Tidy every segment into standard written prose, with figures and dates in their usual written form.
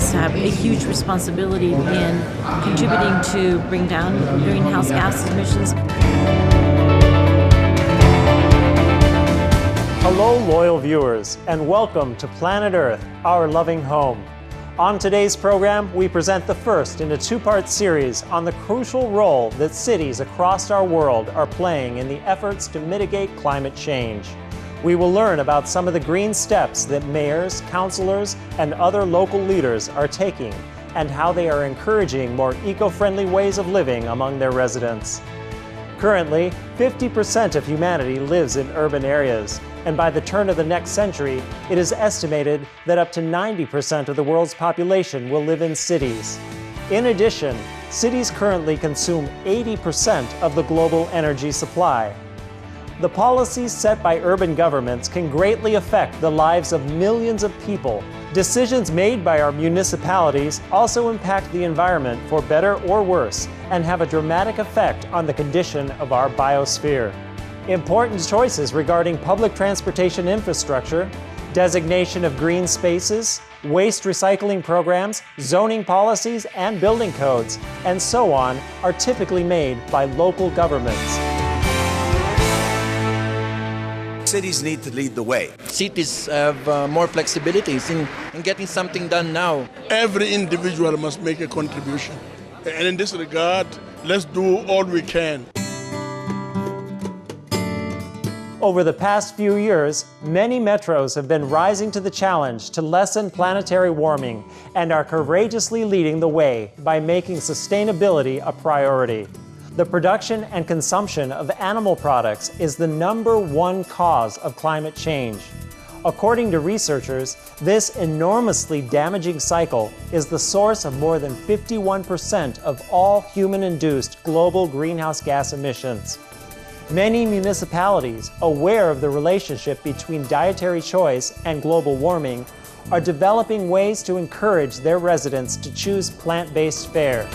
cities have a huge responsibility in contributing to bring down greenhouse gas emissions. Hello, loyal viewers, and welcome to Planet Earth, our loving home. On today's program, we present the first in a two-part series on the crucial role that cities across our world are playing in the efforts to mitigate climate change. We will learn about some of the green steps that mayors, councilors, and other local leaders are taking, and how they are encouraging more eco-friendly ways of living among their residents. Currently, 50% of humanity lives in urban areas, and by the turn of the next century, it is estimated that up to 90% of the world's population will live in cities. In addition, cities currently consume 80% of the global energy supply. The policies set by urban governments can greatly affect the lives of millions of people. Decisions made by our municipalities also impact the environment for better or worse and have a dramatic effect on the condition of our biosphere. Important choices regarding public transportation infrastructure, designation of green spaces, waste recycling programs, zoning policies, and building codes, and so on, are typically made by local governments. Cities need to lead the way. Cities have more flexibilities in getting something done now. Every individual must make a contribution. And in this regard, let's do all we can. Over the past few years, many metros have been rising to the challenge to lessen planetary warming and are courageously leading the way by making sustainability a priority. The production and consumption of animal products is the #1 cause of climate change. According to researchers, this enormously damaging cycle is the source of more than 51% of all human-induced global greenhouse gas emissions. Many municipalities, aware of the relationship between dietary choice and global warming, are developing ways to encourage their residents to choose plant-based fare.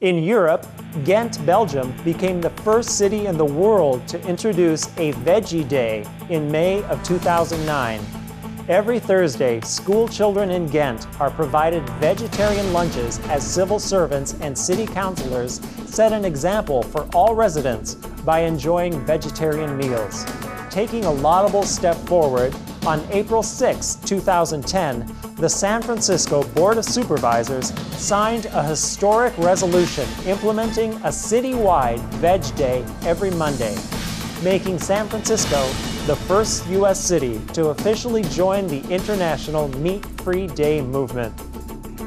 In Europe, Ghent, Belgium became the first city in the world to introduce a Veggie Day in May of 2009. Every Thursday, school children in Ghent are provided vegetarian lunches as civil servants and city councilors set an example for all residents by enjoying vegetarian meals. Taking a laudable step forward, on April 6, 2010, the San Francisco Board of Supervisors signed a historic resolution implementing a citywide Veg Day every Monday, making San Francisco the first U.S. city to officially join the International Meat-Free Day movement.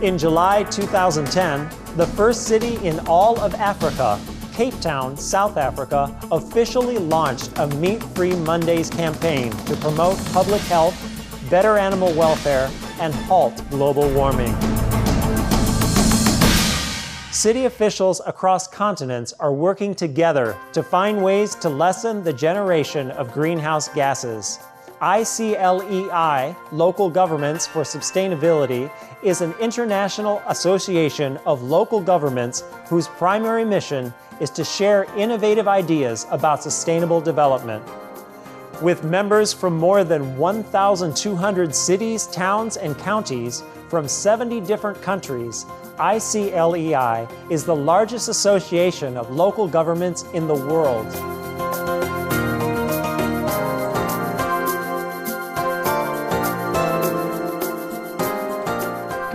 In July 2010, the first city in all of Africa, Cape Town, South Africa, officially launched a Meat-Free Mondays campaign to promote public health, better animal welfare, and halt global warming. City officials across continents are working together to find ways to lessen the generation of greenhouse gases. ICLEI, Local Governments for Sustainability, is an international association of local governments whose primary mission is to share innovative ideas about sustainable development. With members from more than 1,200 cities, towns, and counties from 70 different countries, ICLEI is the largest association of local governments in the world.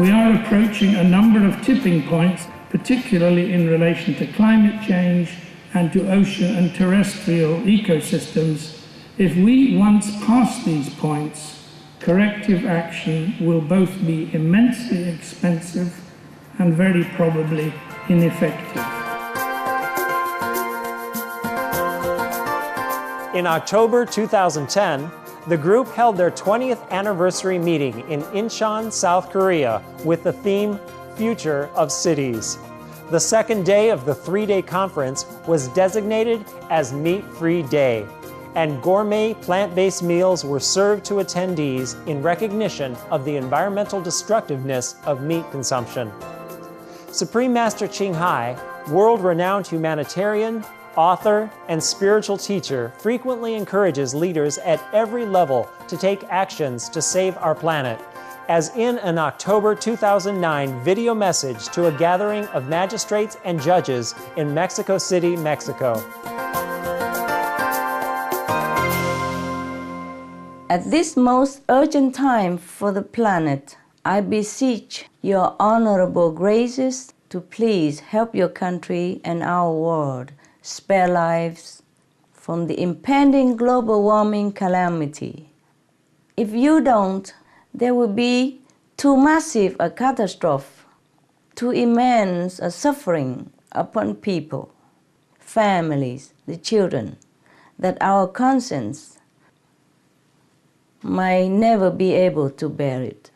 We are approaching a number of tipping points, particularly in relation to climate change and to ocean and terrestrial ecosystems. If we once pass these points, corrective action will both be immensely expensive and very probably ineffective. In October 2010, the group held their 20th anniversary meeting in Incheon, South Korea, with the theme Future of Cities. The second day of the 3-day conference was designated as Meat-Free Day, and gourmet plant-based meals were served to attendees in recognition of the environmental destructiveness of meat consumption. Supreme Master Ching Hai, world-renowned humanitarian, author, and spiritual teacher, frequently encourages leaders at every level to take actions to save our planet, as in an October 2009 video message to a gathering of magistrates and judges in Mexico City, Mexico. At this most urgent time for the planet, I beseech your honorable graces to please help your country and our world spare lives from the impending global warming calamity. If you don't, there will be too massive a catastrophe, too immense a suffering upon people, families, the children, that our conscience might never be able to bear it.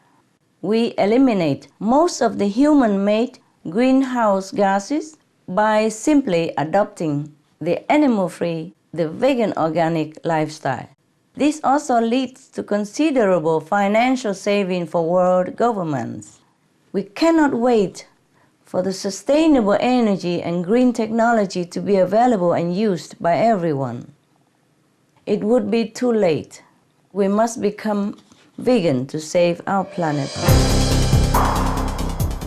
We eliminate most of the human-made greenhouse gases by simply adopting the animal-free, the vegan organic lifestyle. This also leads to considerable financial saving for world governments. We cannot wait for the sustainable energy and green technology to be available and used by everyone. It would be too late. We must become vegan to save our planet.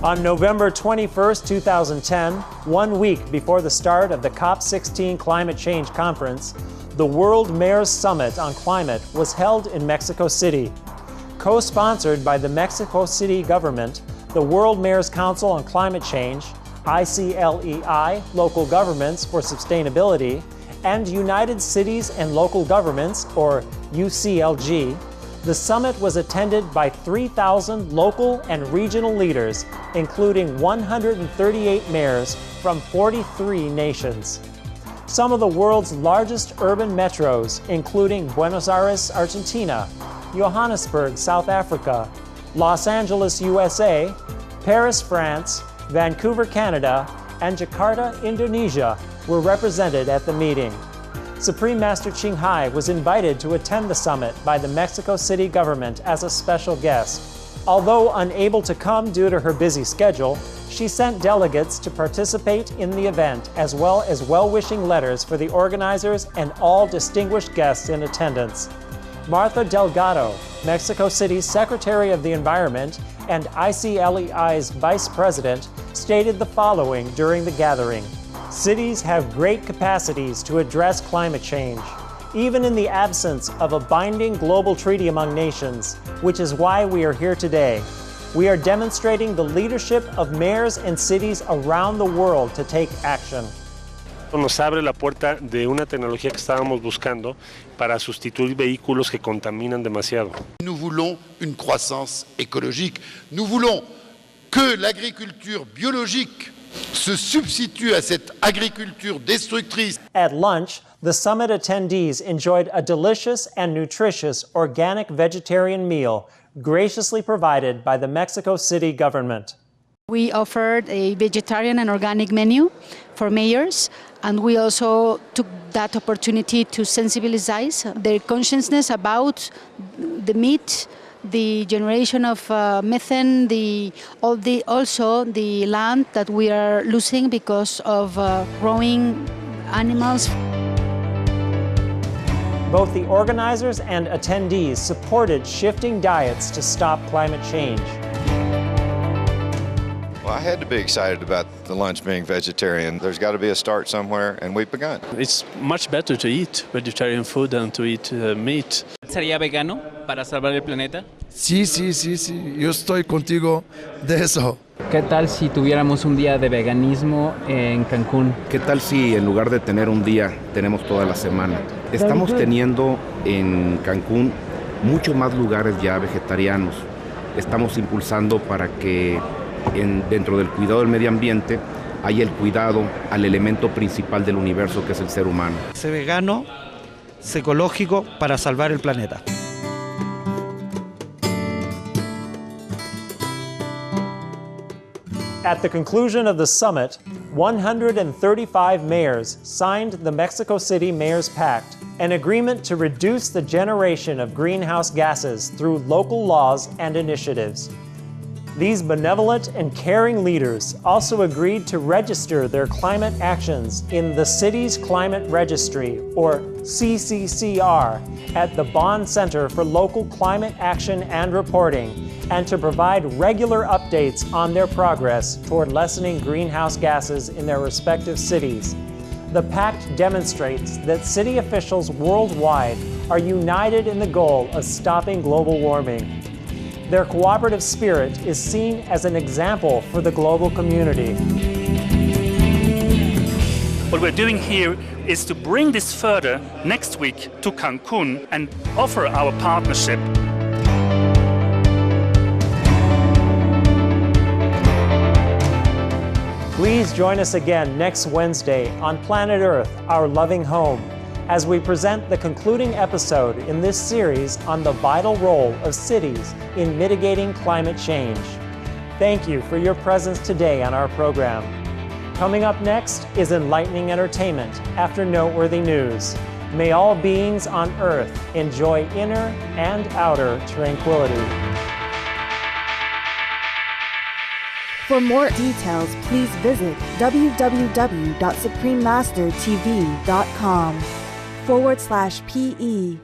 On November 21, 2010, 1 week before the start of the COP16 Climate Change Conference, the World Mayors Summit on Climate was held in Mexico City. Co-sponsored by the Mexico City government, the World Mayors Council on Climate Change, ICLEI, Local Governments for Sustainability, and United Cities and Local Governments, or UCLG, the summit was attended by 3,000 local and regional leaders, including 138 mayors from 43 nations. Some of the world's largest urban metros, including Buenos Aires, Argentina, Johannesburg, South Africa, Los Angeles, USA, Paris, France, Vancouver, Canada, and Jakarta, Indonesia, were represented at the meeting. Supreme Master Ching Hai was invited to attend the summit by the Mexico City government as a special guest. Although unable to come due to her busy schedule, she sent delegates to participate in the event, as well as well-wishing letters for the organizers and all distinguished guests in attendance. Martha Delgado, Mexico City's Secretary of the Environment and ICLEI's Vice President, stated the following during the gathering. Cities have great capacities to address climate change, even in the absence of a binding global treaty among nations, which is why we are here today. We are demonstrating the leadership of mayors and cities around the world to take action. Nos abre la puerta de una tecnología que estábamos buscando para sustituir vehículos que contaminan demasiado. Nous voulons une croissance écologique. Nous voulons que l'agriculture biologique se substitue à cette agriculture destructrice. At lunch, the summit attendees enjoyed a delicious and nutritious organic vegetarian meal graciously provided by the Mexico City government. We offered a vegetarian and organic menu for mayors, and we also took that opportunity to sensibilize their consciousness about the meat, the generation of methane, also the land that we are losing because of growing animals. Both the organizers and attendees supported shifting diets to stop climate change. Well, I had to be excited about the lunch being vegetarian. There's got to be a start somewhere, and we've begun. It's much better to eat vegetarian food than to eat meat. ¿Sería vegano para salvar el planeta? Sí, yo estoy contigo de eso. ¿Qué tal si tuviéramos un día de veganismo en Cancún? ¿Qué tal si en lugar de tener un día, tenemos toda la semana? Estamos teniendo en Cancún mucho más lugares ya vegetarianos. Estamos impulsando para que dentro del cuidado del medio ambiente haya el cuidado al elemento principal del universo, que es el ser humano. Sé vegano, sé ecológico para salvar el planeta. At the conclusion of the summit, 135 mayors signed the Mexico City Mayors Pact, an agreement to reduce the generation of greenhouse gases through local laws and initiatives. These benevolent and caring leaders also agreed to register their climate actions in the city's Climate Registry, or CCCR, at the Bonn Center for Local Climate Action and Reporting, and to provide regular updates on their progress toward lessening greenhouse gases in their respective cities. The pact demonstrates that city officials worldwide are united in the goal of stopping global warming. Their cooperative spirit is seen as an example for the global community. What we're doing here is to bring this further next week to Cancun and offer our partnership. Please join us again next Wednesday on Planet Earth, Our Loving Home, as we present the concluding episode in this series on the vital role of cities in mitigating climate change. Thank you for your presence today on our program. Coming up next is enlightening entertainment after noteworthy news. May all beings on Earth enjoy inner and outer tranquility. For more details, please visit www.suprememastertv.com/PE